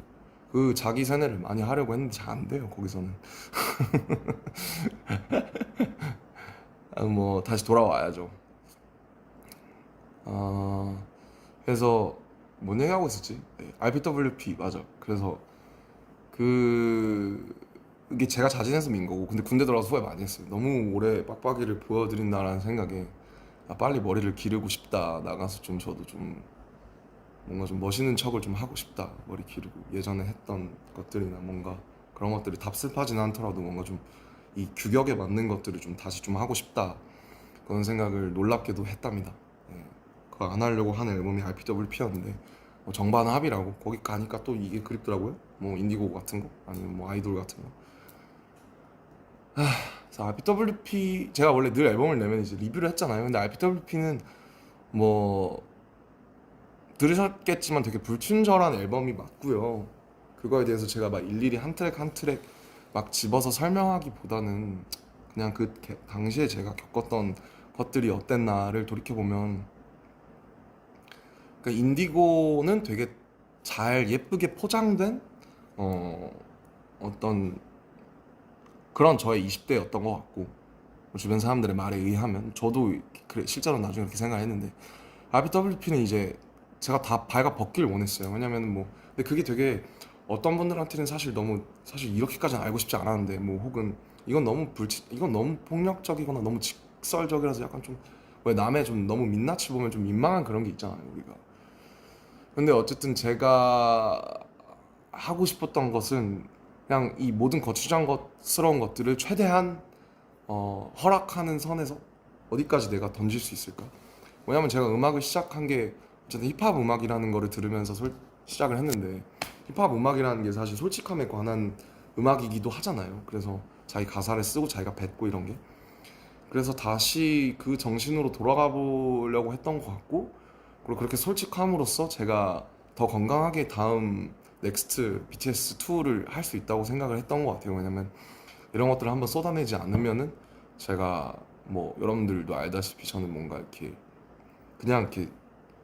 그 자기 세뇌를 많이 하려고 했는데 잘 안 돼요. 거기서는 뭐 다시 돌아와야죠. 아 그래서 뭔 얘기하고 있었지? RPWP 맞아. 그래서 그 이게 제가 자진해서 민 거고 근데 군대 들어가서 후회 많이 했어요. 너무 오래 빡빡이를 보여드린다라는 생각에 빨리 머리를 기르고 싶다. 나가서 좀 저도 좀 뭔가 좀 멋있는 척을 좀 하고 싶다. 머리 기르고 예전에 했던 것들이나 뭔가 그런 것들이 답습하진 않더라도 뭔가 좀 이 규격에 맞는 것들을 좀 다시 좀 하고 싶다. 그런 생각을 놀랍게도 했답니다. 예. 그거 안 하려고 하는 앨범이 RPWP였는데 뭐 정반합이라고 거기 가니까 또 이게 그립더라고요. 뭐 인디고 같은 거 아니면 뭐 아이돌 같은 거. 그래서 RPWP 제가 원래 늘 앨범을 내면 이제 리뷰를 했잖아요. 근데 RPWP는 뭐 들으셨겠지만 되게 불친절한 앨범이 맞고요. 그거에 대해서 제가 막 일일이 한 트랙 한 트랙 막 집어서 설명하기보다는 그냥 그 당시에 제가 겪었던 것들이 어땠나를 돌이켜 보면 그러니까 인디고는 되게 잘 예쁘게 포장된 어, 어떤 그런 저의 20대였던 것 같고 주변 사람들의 말에 의하면 저도 그래 실제로 나중에 그렇게 생각했는데 RBWP는 이제 제가 다 발가 벗길 원했어요. 왜냐면 뭐 근데 그게 되게 어떤 분들한테는 사실 너무 사실 이렇게까지는 알고 싶지 않았는데 뭐 혹은 이건 너무 폭력적이거나 너무 직설적이라서 약간 좀 왜 남의 좀 너무 민낯을 보면 좀 민망한 그런 게 있잖아요 우리가. 근데 어쨌든 제가 하고 싶었던 것은 그냥 이 모든 거추장스러운 것들을 최대한 허락하는 선에서 어디까지 내가 던질 수 있을까? 왜냐면 제가 음악을 시작한 게 어쨌든 힙합 음악이라는 거를 들으면서 시작을 했는데 힙합 음악이라는 게 사실 솔직함에 관한 음악이기도 하잖아요. 그래서 자기 가사를 쓰고 자기가 뱉고 이런 게 그래서 다시 그 정신으로 돌아가 보려고 했던 것 같고 그리고 그렇게 솔직함으로써 제가 더 건강하게 다음 넥스트 BTS 2를 할 수 있다고 생각을 했던 것 같아요. 왜냐면 이런 것들을 한번 쏟아내지 않으면은 제가 뭐 여러분들도 알다시피 저는 뭔가 이렇게 그냥 이렇게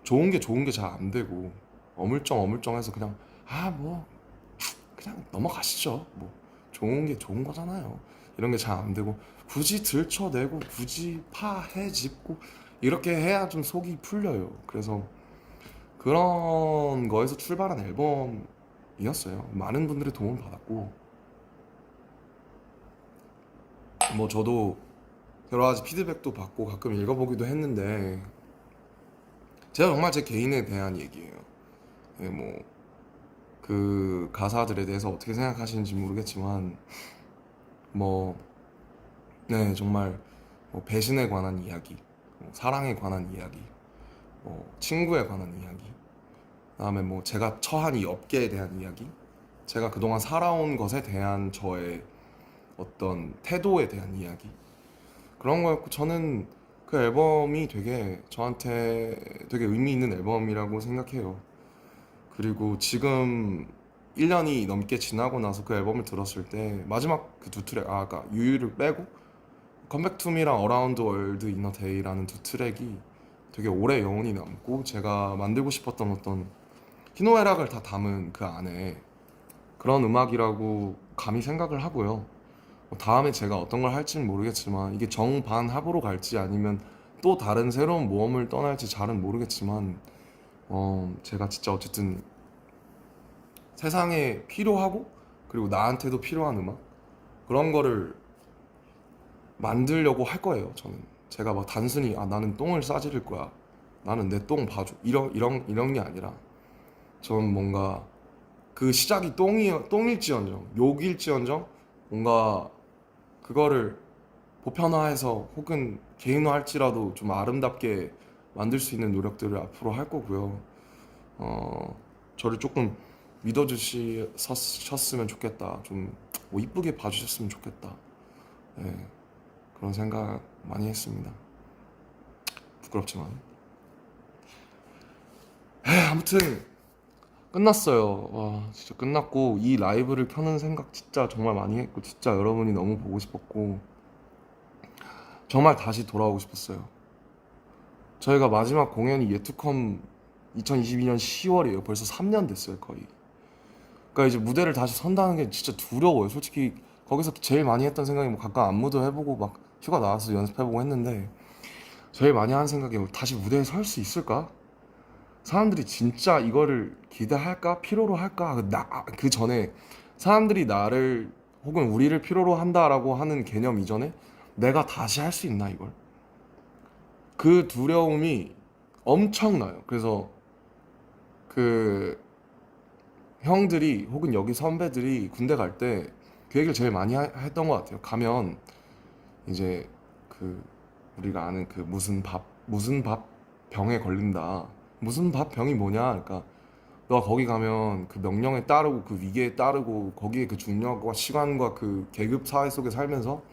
좋은 게 잘 안 되고 어물쩡어물쩡해서 그냥 뭐 그냥 넘어가시죠. 뭐 좋은 게 좋은 거잖아요. 이런 게 잘 안 되고 굳이 들춰내고 굳이 파헤집고 이렇게 해야 좀 속이 풀려요. 그래서 그런 거에서 출발한 앨범이었어요. 많은 분들의 도움을 받았고 뭐 저도 여러 가지 피드백도 받고 가끔 읽어보기도 했는데 제가 정말 제 개인에 대한 얘기예요. 예, 뭐 그 가사들에 대해서 어떻게 생각하시는지 모르겠지만 뭐 네, 정말 뭐 배신에 관한 이야기, 뭐 사랑에 관한 이야기, 뭐 친구에 관한 이야기, 그다음에 뭐 제가 처한 이 업계에 대한 이야기, 제가 그동안 살아온 것에 대한 저의 어떤 태도에 대한 이야기 그런 거였고 저는 그 앨범이 되게 저한테 되게 의미 있는 앨범이라고 생각해요. 그리고 지금 1년이 넘게 지나고 나서 그 앨범을 들었을 때 마지막 그 두 트랙 아까 유유를 빼고 컴백 투미랑 어라운드 월드 이너 데이라는 두 트랙이 되게 오래 여운이 남고 제가 만들고 싶었던 어떤 희노애락을 다 담은 그 안에 그런 음악이라고 감히 생각을 하고요. 다음에 제가 어떤 걸 할지는 모르겠지만 이게 정반합으로 갈지 아니면 또 다른 새로운 모험을 떠날지 잘은 모르겠지만 제가 진짜 어쨌든 세상에 필요하고 그리고 나한테도 필요한 음악 그런 거를 만들려고 할 거예요. 저는 제가 막 단순히 나는 똥을 싸지를 거야. 나는 내 똥 봐줘. 이런 게 아니라 저는 뭔가 그 시작이 똥일지언정 욕일지언정 뭔가 그거를 보편화해서 혹은 개인화할지라도 좀 아름답게 만들 수 있는 노력들을 앞으로 할 거고요. 저를 조금 믿어주셨으면 좋겠다. 좀뭐 이쁘게 봐주셨으면 좋겠다. 네, 그런 생각 많이 했습니다. 부끄럽지만. 아무튼 끝났어요. 와, 진짜 끝났고 이 라이브를 켜는 생각 진짜 정말 많이 했고 진짜 여러분이 너무 보고 싶었고 정말 다시 돌아오고 싶었어요. 저희가 마지막 공연이 예투컴 2022년 10월이에요. 벌써 3년 됐어요, 거의. 그러니까 이제 무대를 다시 선다는 게 진짜 두려워요. 솔직히 거기서 제일 많이 했던 생각이 뭐 가끔 안무도 해보고 막 휴가 나와서 연습해보고 했는데 제일 많이 하는 생각이 다시 무대에 설 수 있을까? 사람들이 진짜 이거를 기대할까? 필요로 할까? 그 전에 사람들이 나를 혹은 우리를 필요로 한다라고 하는 개념 이전에 내가 다시 할 수 있나 이걸? 그 두려움이 엄청나요. 그래서 그 형들이 혹은 여기 선배들이 군대 갈 때 그 얘기를 제일 많이 했던 것 같아요. 가면 이제 그 우리가 아는 그 무슨 밥 병에 걸린다. 무슨 밥 병이 뭐냐? 그러니까 너가 거기 가면 그 명령에 따르고 그 위계에 따르고 거기에 그 중력과 시간과 그 계급 사회 속에 살면서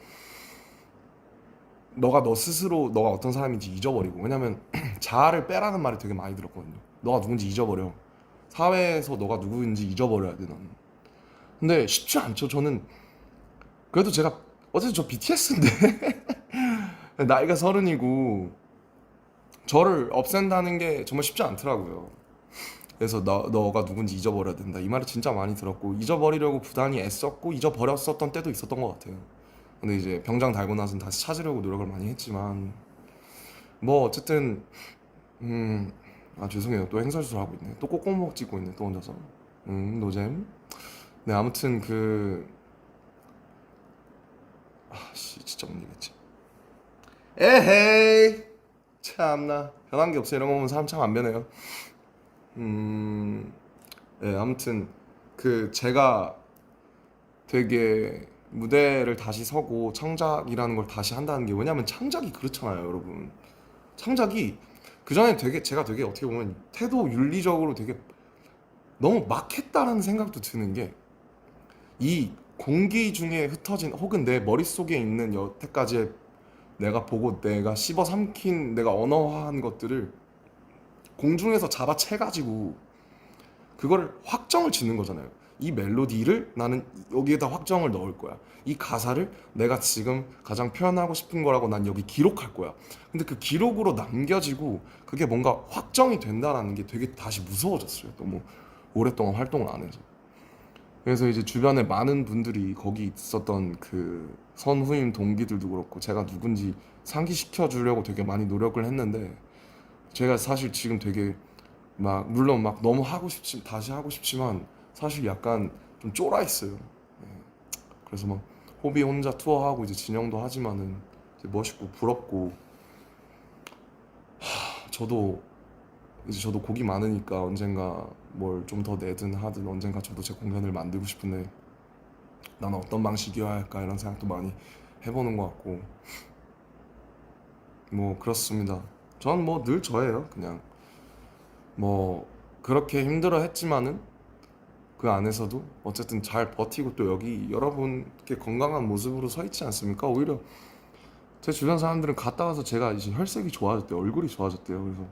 너 스스로 너가 어떤 사람인지 잊어버리고 왜냐면 자아를 빼라는 말이 되게 많이 들었거든요. 너가 누군지 잊어버려. 사회에서 너가 누구인지 잊어버려야 돼 너는. 근데 쉽지 않죠. 저는 그래도 제가 어쨌든 저 BTS인데 나이가 30이고 저를 없앤다는 게 정말 쉽지 않더라고요. 그래서 너가 누군지 잊어버려야 된다 이 말을 진짜 많이 들었고 잊어버리려고 부단히 애썼고 잊어버렸었던 때도 있었던 것 같아요. 근데 이제 병장 달고 나서는 다시 찾으려고 노력을 많이 했지만 뭐 어쨌든 죄송해요. 또 행설수설 하고 있네. 또 꼭꼭목 찍고 있네. 또 혼자서. 노잼. 네, 아무튼 진짜 못 이겠지. 에헤이. 참나. 변한 게 없어. 이런 거 보면 사람 참 안 변해요. 네, 아무튼 제가 되게 무대를 다시 서고 창작이라는 걸 다시 한다는 게, 왜냐면 창작이 그렇잖아요, 여러분. 창작이 그전에 제가 되게 어떻게 보면 태도 윤리적으로 되게 너무 막 했다라는 생각도 드는 게, 이 공기 중에 흩어진 혹은 내 머릿속에 있는 여태까지 내가 보고 내가 씹어 삼킨 내가 언어화한 것들을 공중에서 잡아채가지고 그거를 확정을 짓는 거잖아요. 이 멜로디를 나는 여기에다 확정을 넣을 거야. 이 가사를 내가 지금 가장 표현하고 싶은 거라고 난 여기 기록할 거야. 근데 그 기록으로 남겨지고 그게 뭔가 확정이 된다라는 게 되게 다시 무서워졌어요. 너무 오랫동안 활동을 안 해서. 그래서 이제 주변에 많은 분들이 거기 있었던 그 선후임 동기들도 그렇고 제가 누군지 상기시켜 주려고 되게 많이 노력을 했는데, 제가 사실 지금 되게 막 물론 막 너무 다시 하고 싶지만 사실 약간 좀 쫄아 있어요. 예. 그래서 막 호비 혼자 투어하고 이제 진영도 하지만은 되게 멋있고 부럽고, 저도 곡이 많으니까 언젠가 뭘 좀 더 내든 하든 언젠가 저도 제 공연을 만들고 싶은데 나는 어떤 방식이어야 할까 이런 생각도 많이 해보는 것 같고, 뭐 그렇습니다. 전 뭐 늘 저예요. 그냥 뭐 그렇게 힘들어 했지만은 그 안에서도 어쨌든 잘 버티고 또 여기 여러분께 건강한 모습으로 서 있지 않습니까? 오히려 제 주변 사람들은 갔다 와서 제가 이제 혈색이 좋아졌대요. 얼굴이 좋아졌대요. 그래서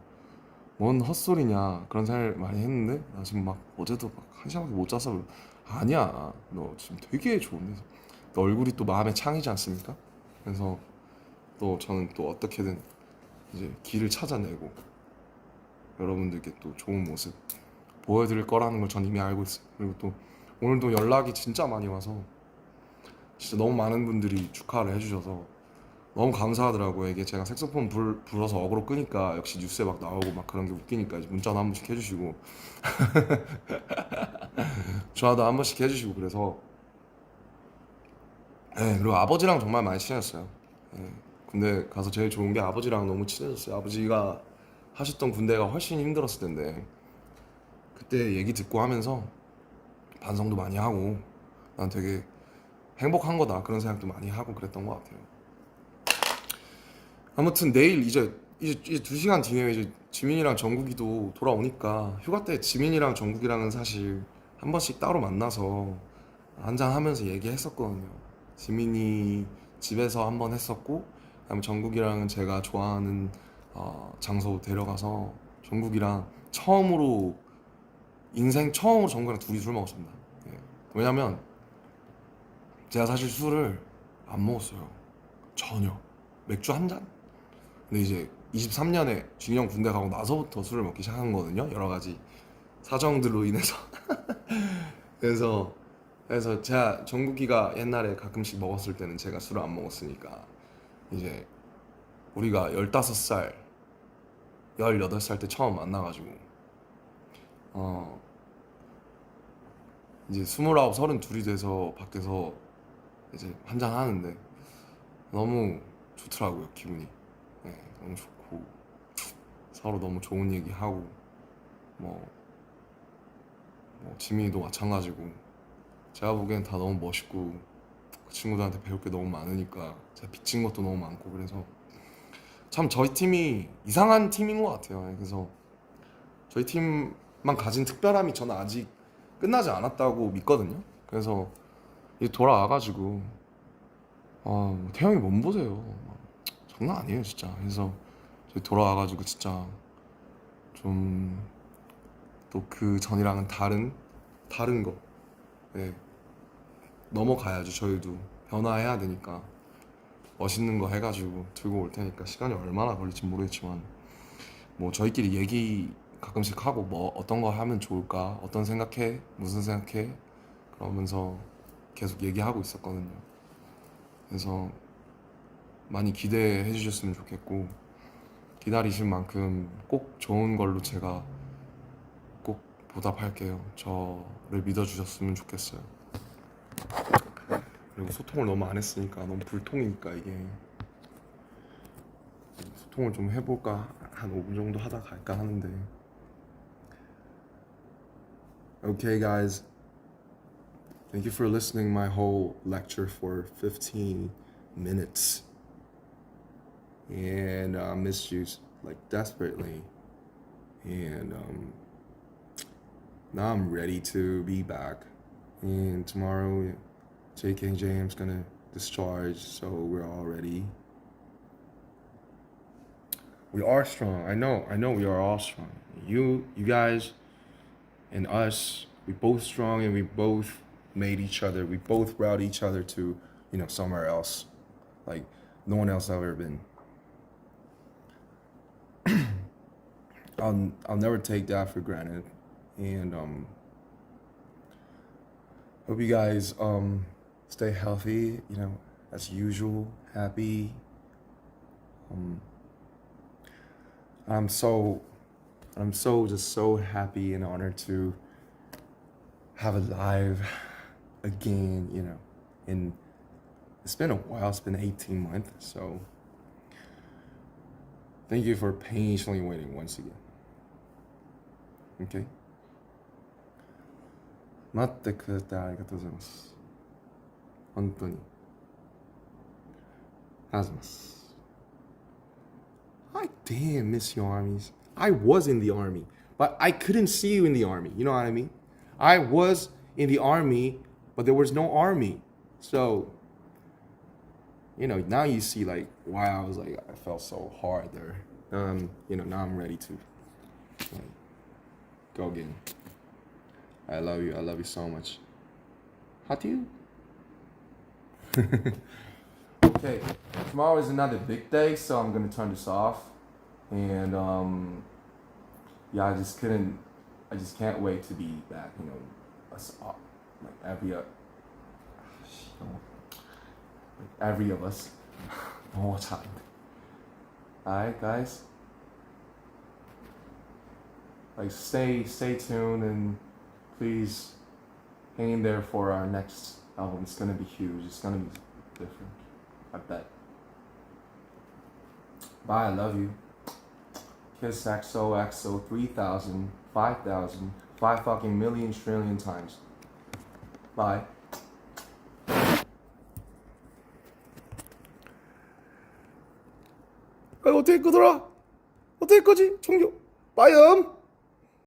뭔 헛소리냐 그런 생각을 많이 했는데, 나 지금 막 어제도 막 한 시간밖에 못 자서 아니야, 너 지금 되게 좋은데 너 얼굴이 또 마음의 창이지 않습니까? 그래서 또 저는 또 어떻게든 이제 길을 찾아내고 여러분들께 또 좋은 모습 보여드릴 거라는 걸 전 이미 알고 있어요. 그리고 또 오늘도 연락이 진짜 많이 와서 진짜 너무 많은 분들이 축하를 해주셔서 너무 감사하더라고요. 이게 제가 색소폰 불어서 어그로 끄니까 역시 뉴스에 막 나오고 막 그런 게 웃기니까 이제 문자도 한 번씩 해주시고 전화도 한 번씩 해주시고 그래서, 네, 그리고 아버지랑 정말 많이 친해졌어요. 네, 군대 가서 제일 좋은 게 아버지랑 너무 친해졌어요. 아버지가 하셨던 군대가 훨씬 힘들었을 텐데 그때 얘기 듣고 하면서 반성도 많이 하고 난 되게 행복한 거다 그런 생각도 많이 하고 그랬던 것 같아요. 아무튼 내일 이제 2시간 뒤에 이제 지민이랑 정국이도 돌아오니까, 휴가 때 지민이랑 정국이랑은 사실 한 번씩 따로 만나서 한잔 하면서 얘기했었거든요. 지민이 집에서 한 번 했었고, 그다음에 정국이랑은 제가 좋아하는 장소 데려가서 정국이랑 인생 처음으로 정국이랑 둘이 술 먹었습니다. 예. 왜냐면 제가 사실 술을 안 먹었어요. 전혀. 맥주 한 잔? 근데 이제 23년에 준이 형 군대 가고 나서부터 술을 먹기 시작한 거거든요. 여러 가지 사정들로 인해서. 그래서 제가 정국이가 옛날에 가끔씩 먹었을 때는 제가 술을 안 먹었으니까 이제 우리가 15살, 18살 때 처음 만나가지고 어 이제 29, 32이 돼서 밖에서 이제 한잔 하는데 너무 좋더라고요, 기분이. 네, 너무 좋고 서로 너무 좋은 얘기하고 뭐, 지민이도 마찬가지고 제가 보기엔 다 너무 멋있고 그 친구들한테 배울 게 너무 많으니까 제가 빚진 것도 너무 많고, 그래서 참 저희 팀이 이상한 팀인 것 같아요. 그래서 저희 팀만 가진 특별함이 저는 아직 끝나지 않았다고 믿거든요. 그래서 이제 돌아와가지고 태형이 몸 보세요. 장난 아니에요 진짜. 그래서 저희 돌아와가지고 진짜 좀 또 그 전이랑은 다른 거, 네, 넘어가야죠. 저희도 변화해야 되니까 멋있는 거 해가지고 들고 올 테니까 시간이 얼마나 걸릴지 모르겠지만 뭐 저희끼리 얘기 가끔씩 하고 뭐 어떤 거 하면 좋을까, 어떤 생각해, 무슨 생각해, 그러면서 계속 얘기하고 있었거든요. 그래서 많이 기대해 주셨으면 좋겠고, 기다리신 만큼 꼭 좋은 걸로 제가 꼭 보답할게요. 저를 믿어주셨으면 좋겠어요. 그리고 소통을 너무 안 했으니까 너무 불통이니까 이게 소통을 좀 해볼까, 한 5분 정도 하다 갈까 하는데. Okay guys, thank you for listening my whole lecture for 15 minutes. And I missed you like desperately. And now I'm ready to be back. And tomorrow, JKJM's gonna discharge, so we're all ready. We are strong. I know we are all strong. You guys and us, we both strong, and we both made each other. We both brought each other to, somewhere else, like no one else ever been. I'll never take that for granted, and hope you guys stay healthy. As usual, happy. I'm so just so happy and honored to have it live again. And it's been a while. It's been 18 months, so thank you for patiently waiting once again. Okay. 待ってくれてありがとうございます。本当に。ありがとうございます。I damn miss your armies. I was in the army, but I couldn't see you in the army. You know what I mean? I was in the army, but there was no army. So, now you see like why I was like, I felt so hard there. Now I'm ready to go again. I love you. I love you so much. How do you? Okay, tomorrow is another big day, so I'm gonna turn this off. And yeah, I just can't wait to be back. Us all, like every of us, one more time. Alright, guys. Like stay tuned, and please hang in there for our next album. It's gonna be huge. It's gonna be different, I bet. Bye, I love you. Kiss XOXO 3,000, 5,000, 5 fucking million trillion times. Bye. 어떻게 끄더라? 어떻게 끄지? 종료. 빠이음.